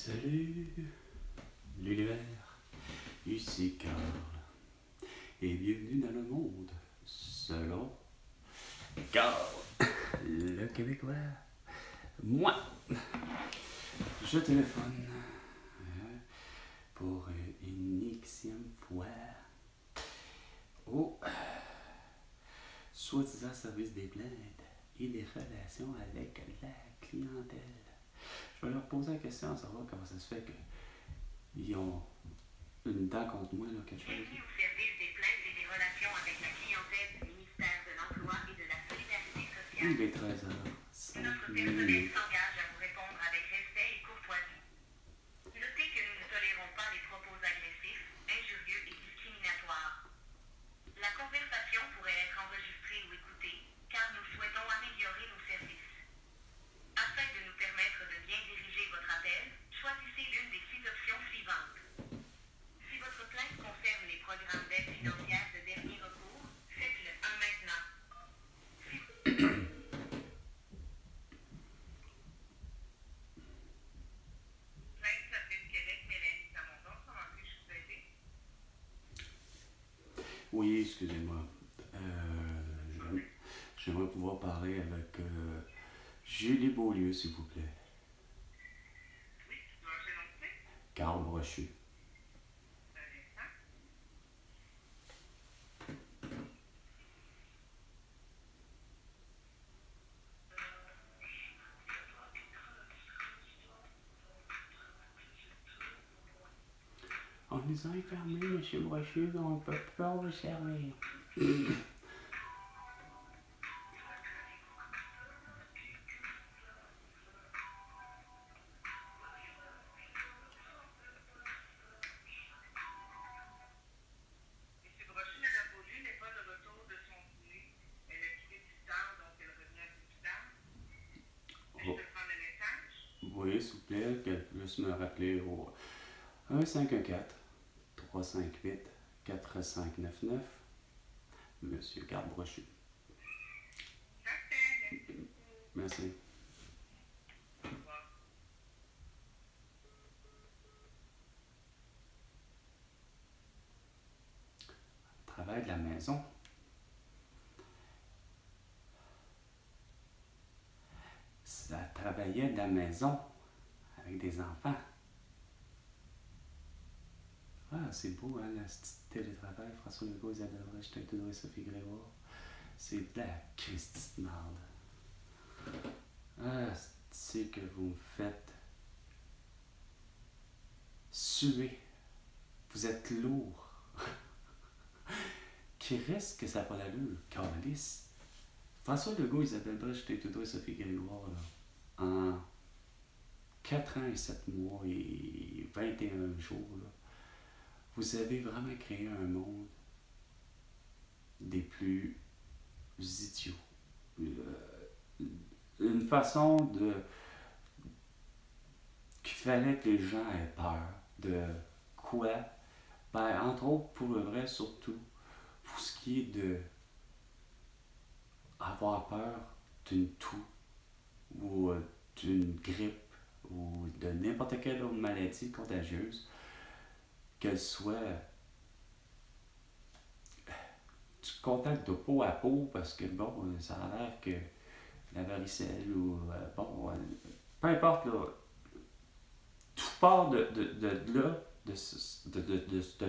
Salut l'univers, ici Carl, et bienvenue dans le monde selon Carl, le Québécois. Moi, je téléphone pour une xème fois au soi-disant service des plaintes et des relations avec la clientèle. Je vais leur poser la question à savoir comment ça se fait qu'ils ont une dent contre moi, là, quelque chose. Bienvenue au service des plaintes et des relations avec la clientèle du ministère de l'Emploi et de la Solidarité sociale. Il est 13h. Notre personnel s'engage à vous répondre avec respect et courtoisie. Notez que nous ne tolérons pas les propos agressifs, injurieux et discriminatoires. La conversation pourrait être enregistrée ou écoutée, car nous souhaitons améliorer nos services. Afin de nous permettre de bien diriger votre appel, choisissez l'une des 6 options suivantes. Si votre plainte concerne les programmes d'aide financière de dernier recours, faites-le 1 maintenant. Plainte Service Québec, Mélanie Samondon, comment puis-je vous aider? Oui, excusez-moi. J'aimerais pouvoir parler avec Julie Beaulieu, s'il vous plaît. Oui, dois-je énoncer? Carl Brochu. Un instant. On nous a enfermés, M. Brochu, on ne peut pas vous servir. Monsieur Brochu, Madame Beaulieu n'est pas de retour de son dîner. Elle a quitté plus tard, donc elle revient un peu plus tard. Je Oh. peux prendre le message? Oui, s'il vous plaît, qu'elle puisse me rappeler au 1-514-358-4599. Monsieur Carl Brochu. Parfait, merci beaucoup. Merci. Au revoir. Travail de la maison. Ça travaillait de la maison avec des enfants. Ah, c'est beau, hein, le petit télétravail. François Legault, Isabelle Roche, Tête-Nourri, Sophie Grégoire. C'est de la Christie de marde. Ah, c'est que vous me faites suer. Vous êtes lourd. Qui reste que ça n'a pas l'allure, calice. François Legault, Isabelle Broche, Tête-Nourri, Sophie Grégoire, là, en 4 ans et 7 mois et 21 jours, là, vous avez vraiment créé un monde des plus idiots. Une façon de qu'il fallait que les gens aient peur de quoi? Ben, entre autres, pour le vrai, surtout, pour ce qui est de avoir peur d'une toux ou d'une grippe ou de n'importe quelle autre maladie contagieuse, qu'elle soit du contact de peau à peau, parce que bon, ça a l'air que la varicelle ou bon, peu importe, là, tout part de là, de ce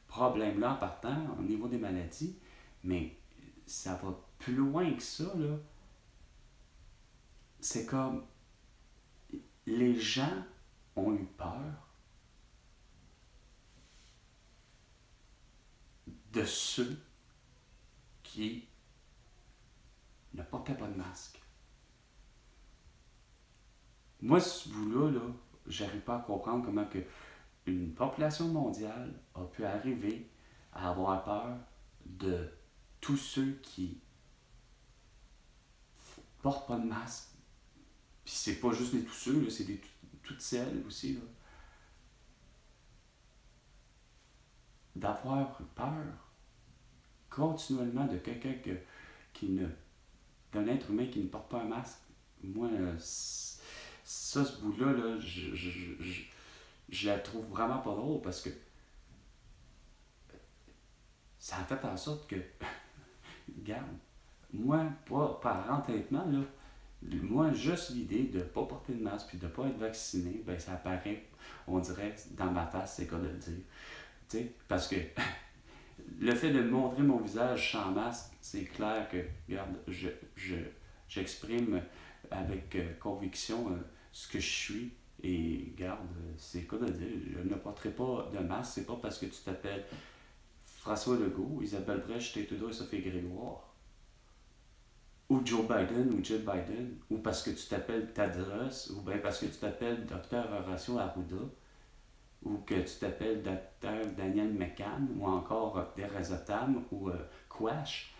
problème-là en partant au niveau des maladies, mais ça va plus loin que ça, là. C'est comme les gens ont eu peur de ceux qui ne portaient pas de masque. Moi, ce bout-là, là, j'arrive pas à comprendre comment que une population mondiale a pu arriver à avoir peur de tous ceux qui portent pas de masque. Puis c'est pas juste les tousseux, là, c'est toutes celles aussi, là. D'avoir peur continuellement de quelqu'un d'un être humain qui ne porte pas un masque. Moi, Ça, ce bout-là, là, je la trouve vraiment pas drôle parce que ça a fait en sorte que, regarde, moi, pas par entêtement, là, moi, juste l'idée de ne pas porter de masque puis de ne pas être vacciné, ben ça apparaît, on dirait, dans ma face, c'est quoi de le dire. T'sais, parce que le fait de montrer mon visage sans masque, c'est clair que, regarde, j'exprime avec conviction ce que je suis. Et garde, c'est quoi de dire, je ne porterai pas de masque, c'est pas parce que tu t'appelles François Legault, Isabelle Brèche, Justin Trudeau et Sophie Grégoire, ou Joe Biden ou Jill Biden, ou parce que tu t'appelles Tadros, ou bien parce que tu t'appelles Dr Horacio Arruda, ou que tu t'appelles Dr Daniel McCann, ou encore Teresa Tam, ou Quash.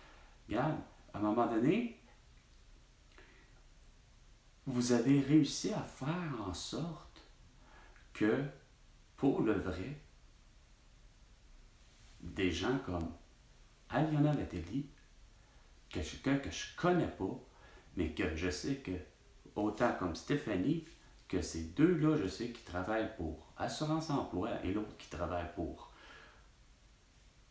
Regarde, à un moment donné, vous avez réussi à faire en sorte que, pour le vrai, des gens comme Aliona Latelli, que je connais pas, mais que je sais que, autant comme Stéphanie, que ces deux-là, je sais qu'ils travaillent pour Assurance Emploi et l'autre qui travaille pour,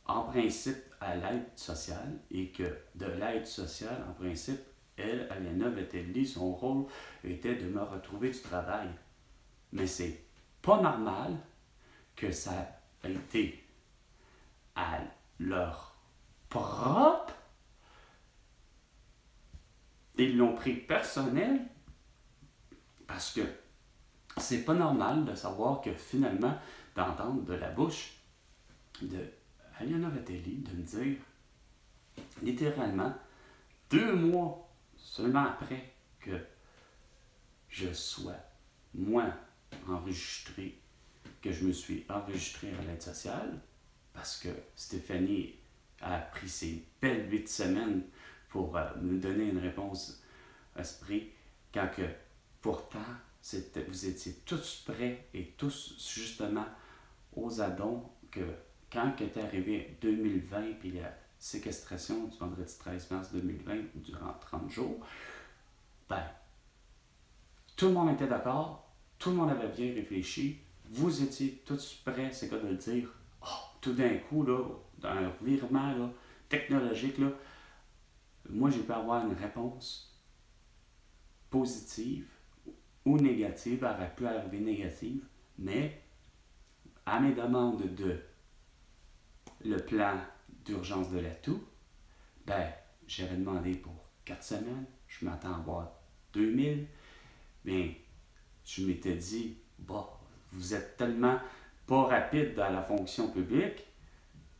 en principe, à l'aide sociale, et que de l'aide sociale, en principe, elle, Aliona Latelli, son rôle était de me retrouver du travail. Mais c'est pas normal que ça a été à leur propre. Ils l'ont pris personnel parce que c'est pas normal de savoir que finalement, d'entendre de la bouche de Aliona Latelli de me dire littéralement 2 mois seulement après que je sois, moi, enregistré, que je me suis enregistré à l'aide sociale, parce que Stéphanie a pris ses belles 8 semaines pour me donner une réponse esprit, quand que pourtant vous étiez tous prêts et tous justement aux addons que quand est arrivé 2020 puis la séquestration du vendredi 13 mars 2020 durant 30 jours, ben, tout le monde était d'accord, tout le monde avait bien réfléchi, vous étiez tous prêts, c'est quoi de le dire, tout d'un coup, là, dans un virement là, technologique, là, moi j'ai pu avoir une réponse positive ou négative, elle aurait pu arriver négative, mais à mes demandes de le plan d'urgence de l'atout, ben, j'avais demandé pour 4 semaines, je m'attends à avoir 2000, bien, je m'étais dit, bah, vous êtes tellement pas rapide dans la fonction publique,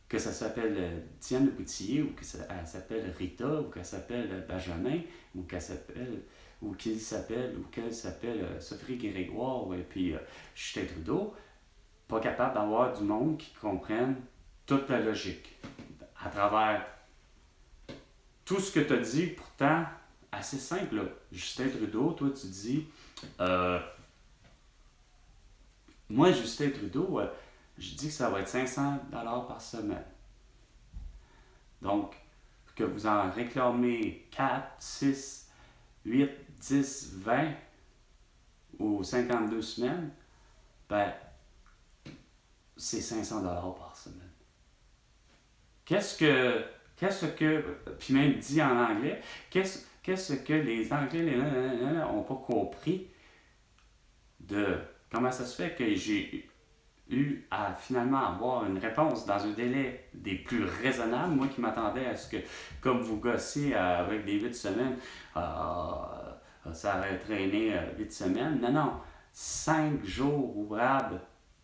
que ça s'appelle Diane Boutillier, ou que ça s'appelle Rita, ou qu'elle s'appelle Benjamin, ou qu'elle s'appelle, ou qu'elle s'appelle Sophie Grégoire, et puis Justin Trudeau, pas capable d'avoir du monde qui comprenne toute la logique. À travers tout ce que tu as dit, pourtant, assez simple, là. Justin Trudeau, toi tu dis, moi Justin Trudeau, je dis que ça va être 500$ par semaine. Donc, que vous en réclamez 4, 6, 8, 10, 20 ou 52 semaines, ben, c'est 500$ par semaine. Qu'est-ce que, puis même dit en anglais, qu'est-ce que les Anglais n'ont pas compris de comment ça se fait que j'ai eu à finalement avoir une réponse dans un délai des plus raisonnables. Moi qui m'attendais à ce que, comme vous gossez avec des 8 semaines, ça aurait traîné 8 semaines. Non, 5 jours ouvrables,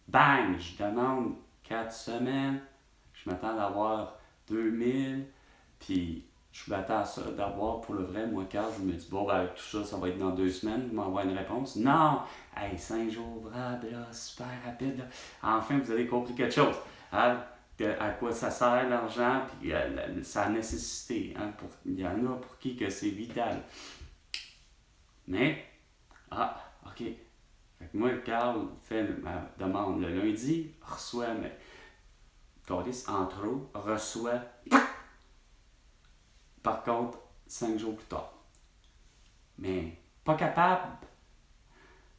bang, je demande 4 semaines, je m'attends d'avoir 2000, puis je m'attends à ça d'avoir pour le vrai, moi, Carl, je me dis, bon, ben, tout ça, ça va être dans 2 semaines, vous m'envoyez une réponse. Non! Hey, 5 jours ouvrables, là, super rapide, là. Enfin, vous avez compris quelque chose. Hein? À quoi ça sert l'argent, puis sa nécessité. Hein? Il y en a pour qui que c'est vital. Mais, ok. Fait que moi, Carl fait ma demande le lundi, reçoit mes calices en trop, reçoit. Par contre, 5 jours plus tard. Mais pas capable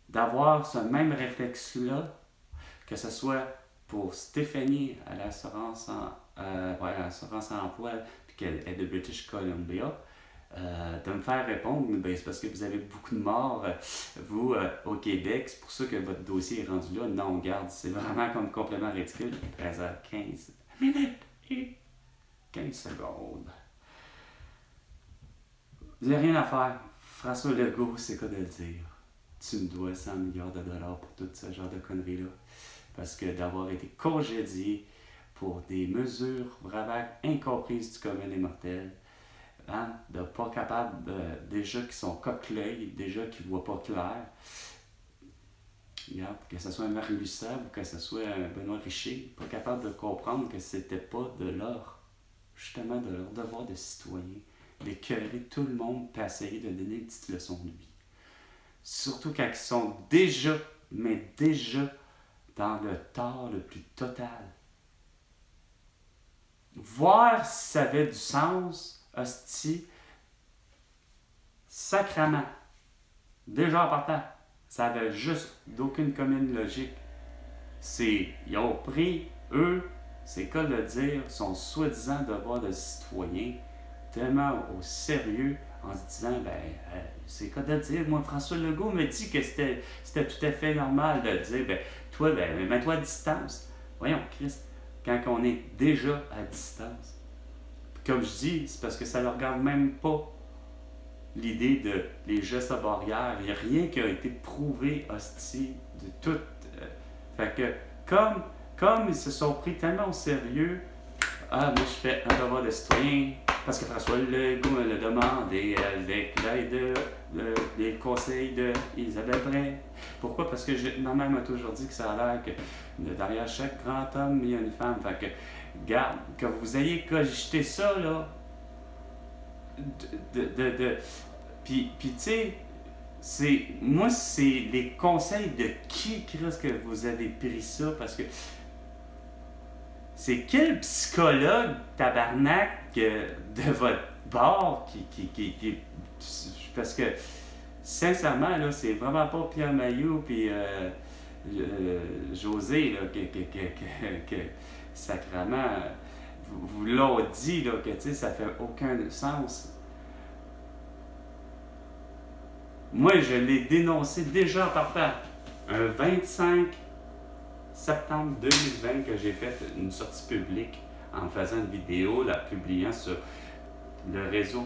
d'avoir ce même réflexe-là, que ce soit pour Stéphanie à l'assurance emploi, puis qu'elle est de British Columbia, de me faire répondre, ben, c'est parce que vous avez beaucoup de morts, vous, au Québec, c'est pour ça que votre dossier est rendu là. Non, regarde, c'est vraiment comme complètement ridicule. 13h15 minutes et 15 secondes. Vous n'avez rien à faire. François Legault, c'est quoi de le dire? Tu me dois 100 milliards de dollars pour tout ce genre de conneries-là. Parce que d'avoir été congédié pour des mesures vraiment incomprises du commun des mortels, hein, de pas capables, déjà qui sont coque-l'œil, déjà qui ne voient pas clair. Regarde, que ce soit Marie Lucet ou que ce soit Benoît Richer, pas capable de comprendre que c'était pas de leur, justement, de leur devoir de citoyen, d'écœurer tout le monde et essayer de donner une petite leçon de vie. Surtout quand ils sont déjà, mais déjà, dans le tort le plus total. Voir si ça avait du sens, hostie, sacrament. Déjà en partant, ça avait juste d'aucune commune logique. Ils ont pris, eux, c'est cas de le dire, son soi-disant devoir de citoyen, tellement au sérieux, en se disant, c'est cas de le dire, moi, François Legault me dit que c'était tout à fait normal de le dire, toi, mets-toi à distance. Voyons, Christ, quand on est déjà à distance. Comme je dis, c'est parce que ça ne regarde même pas l'idée de les gestes barrières. Il n'y a rien qui a été prouvé, hostie, de tout. Fait que, comme ils se sont pris tellement au sérieux, moi je fais un devoir de citoyen, parce que François Legault me le demande, et avec l'aide des conseils d'Isabelle Bray. Pourquoi? Parce que ma mère m'a toujours dit que ça a l'air que derrière chaque grand homme, il y a une femme. Fait que, garde, que vous ayez cogité ça, là, puis tu sais, moi, c'est les conseils de qui est-ce que vous avez pris ça? Parce que c'est quel psychologue, tabarnak, de votre bord qui parce que, sincèrement, là, c'est vraiment pas Pierre Mailloux puis José, là, que sacrément, vous l'ont dit, là, que, tu sais, ça fait aucun sens. Moi, je l'ai dénoncé déjà en partant. Un 25 septembre 2020 que j'ai fait une sortie publique en faisant une vidéo, la publiant sur le réseau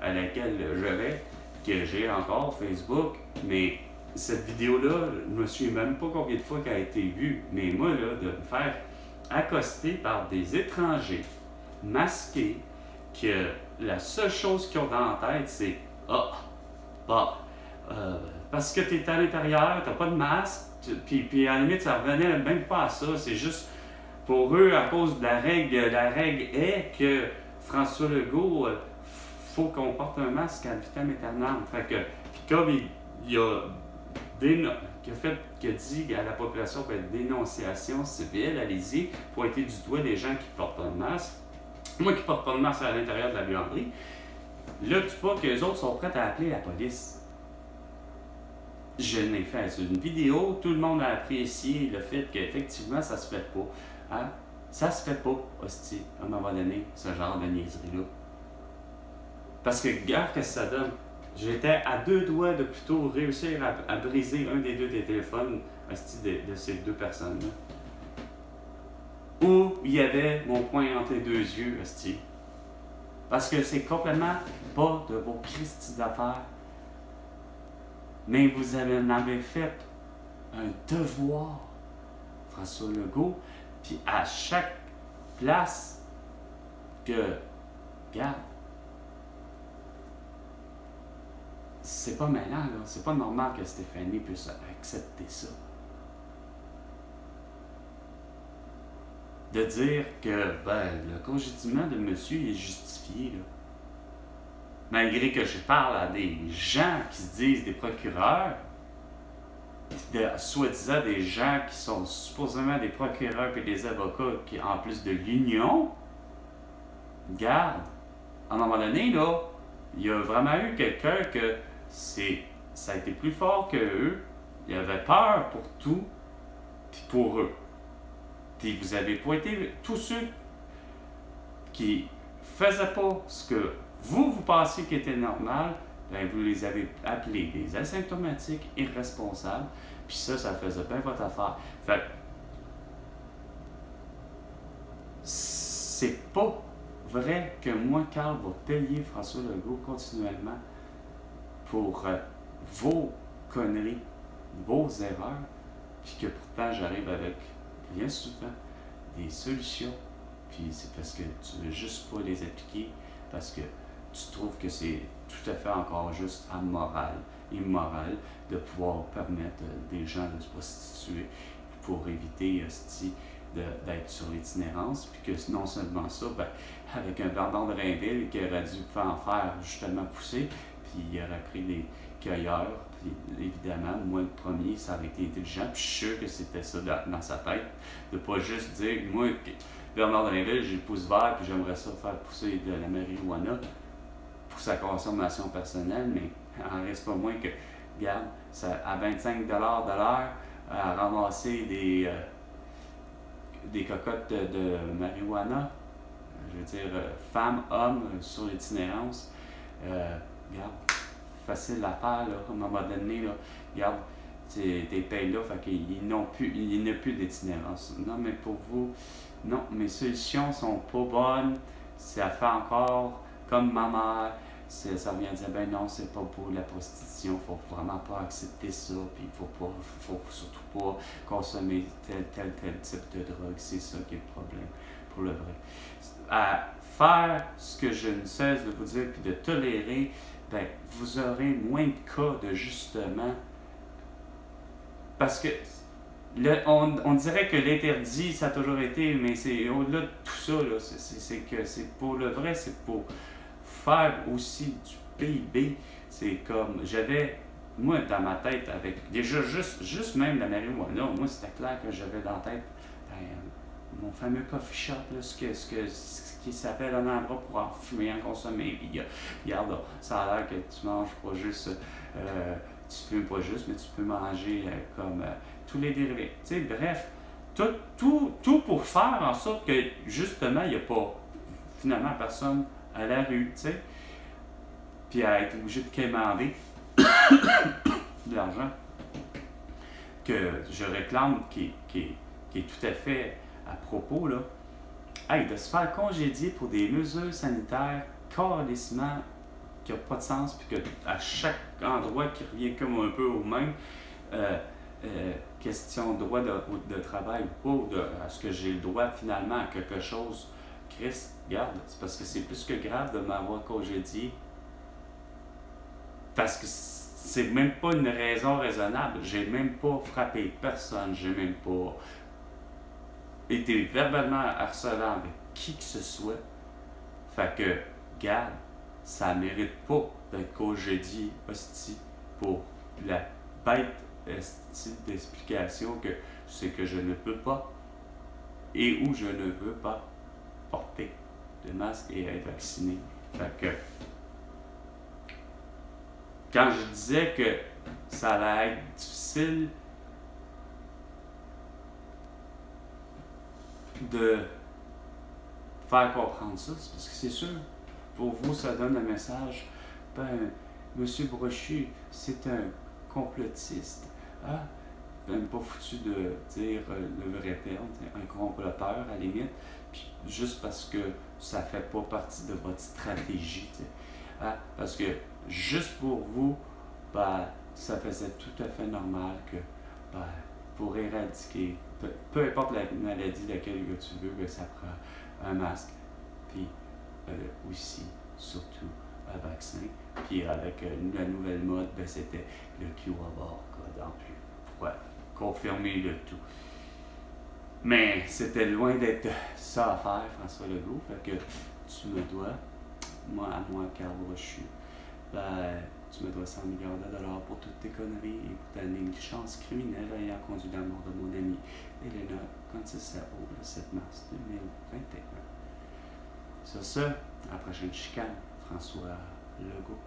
à laquelle je vais, que j'ai encore, Facebook. Mais cette vidéo-là, je ne me souviens même pas combien de fois qu'elle a été vue. Mais moi, là, de me faire accoster par des étrangers masqués, que la seule chose qu'ils ont dans la tête, c'est parce que tu es à l'intérieur, tu n'as pas de masque, puis à la limite, ça revenait même pas à ça. C'est juste pour eux, à cause de la règle est que François Legault, faut qu'on porte un masque à vitam aeternam. Fait que, puis comme il a dit à la population, dénonciation civile, allez-y, pointer du doigt les gens qui portent pas de masque. Moi qui porte pas de masque à l'intérieur de la buanderie, là, tu vois que les autres sont prêts à appeler la police. Je n'ai fait une vidéo, tout le monde a apprécié le fait qu'effectivement, ça se fait pas. Hein? Ça se fait pas, hostie, à un moment donné, ce genre de niaiserie-là. Parce que, regarde ce que ça donne. J'étais à 2 doigts de plutôt réussir à briser un des 2 des téléphones, hostie, de ces 2 personnes-là. Où il y avait mon poing entre les 2 yeux, hostie. Parce que c'est complètement pas de vos Christi d'affaires. Mais vous en avez fait un devoir, François Legault, puis à chaque place que, regarde, c'est pas malin, là, c'est pas normal que Stéphanie puisse accepter ça. De dire que, le congédiement de monsieur est justifié, là. Malgré que je parle à des gens qui se disent des procureurs, soi-disant des gens qui sont supposément des procureurs et des avocats qui, en plus de l'union, garde, à un moment donné, là, il y a vraiment eu quelqu'un que ça a été plus fort que eux, Il avait peur pour tout, puis pour eux. Puis vous avez pointé tous ceux qui faisaient pas ce que vous pensiez qui était normal, ben vous les avez appelés des asymptomatiques, irresponsables, puis ça faisait bien votre affaire. Fait c'est pas vrai que moi, Carl, va payer François Legault continuellement pour vos conneries, vos erreurs, puis que pourtant j'arrive avec, bien souvent, des solutions, puis c'est parce que tu veux juste pas les appliquer, parce que tu trouves que c'est tout à fait encore juste immoral de pouvoir permettre des gens de se prostituer pour éviter d'être sur l'itinérance, puis que non seulement ça, ben, avec un Bernard de Rainville qui aurait dû en faire justement pousser, puis il aurait pris des cueilleurs, puis évidemment, moi le premier, ça aurait été intelligent, puis je suis sûr que c'était ça dans sa tête, de pas juste dire, moi, Bernard de Rainville, j'ai le pouce vert, puis j'aimerais ça faire pousser de la marijuana pour sa consommation personnelle, mais en reste pas moins que, regarde, ça, à 25$ de l'heure, à ramasser des cocottes de marijuana, je veux dire, femmes, hommes sur l'itinérance, regarde, facile à faire, là, à un moment donné, là, regarde, tes payes là, fait qu'il n'y a plus d'itinérance. Non, mais pour vous, non, mes solutions sont pas bonnes, ça fait encore comme ma mère, ça revient à dire, ben non, c'est pas pour la prostitution, faut vraiment pas accepter ça, puis faut surtout pas consommer tel type de drogue, c'est ça qui est le problème, pour le vrai. À faire ce que je ne cesse de vous dire, puis de tolérer, ben, vous aurez moins de cas de justement, parce que on dirait que l'interdit, ça a toujours été, mais c'est au-delà de tout ça, là, c'est que c'est pour le vrai, c'est pour faire aussi du PIB. C'est comme, moi dans ma tête, avec déjà juste même la marijuana, moi c'était clair que j'avais dans la tête mon fameux coffee shop, là, ce qui s'appelle un endroit pour en fumer, en consommer. Puis regarde, là, ça a l'air que tu manges pas juste, tu fumes pas juste, mais tu peux manger comme tous les dérivés. Tu sais, bref, tout pour faire en sorte que justement, il n'y a pas finalement personne à la rue, tu sais, puis à être obligé de quémander de l'argent que je réclame, qui est tout à fait à propos, là. Hey, de se faire congédier pour des mesures sanitaires carrément qui n'a pas de sens, puis que à chaque endroit qui revient comme un peu au même, question de droit de travail ou pas, à ce que j'ai le droit finalement à quelque chose. Chris, regarde, c'est parce que c'est plus que grave de m'avoir congédié. Parce que c'est même pas une raison raisonnable. J'ai même pas frappé personne, j'ai même pas été verbalement harcelant avec qui que ce soit. Fait que, regarde, ça mérite pas d'être congédié, hostie, pour la bête d'explication que c'est que je ne peux pas et où je ne veux pas porter de masque et être vacciné. Fait que, quand je disais que ça allait être difficile de faire comprendre ça, c'est parce que c'est sûr, pour vous, ça donne un message, ben, Monsieur Brochu, c'est un complotiste. Ah, même pas foutu de dire le vrai terme, un comploteur à la limite, puis juste parce que ça fait pas partie de votre stratégie. Ah, parce que juste pour vous, ben, ça faisait tout à fait normal que ben, pour éradiquer, peu importe la maladie laquelle que tu veux, ben, ça prend un masque, puis aussi, surtout, un vaccin. Puis avec la nouvelle mode, ben, c'était le QR code en plus, pour confirmer le tout. Mais c'était loin d'être ça à faire, François Legault, fait que tu me dois, à moi, Carl Brochu, ben, tu me dois 100 milliards de dollars pour toutes tes conneries et pour ta négligence criminelle ayant conduit à la mort de mon amie Elena Contisao le 7 mars 2021. Sur ce, à la prochaine chicane, François Legault.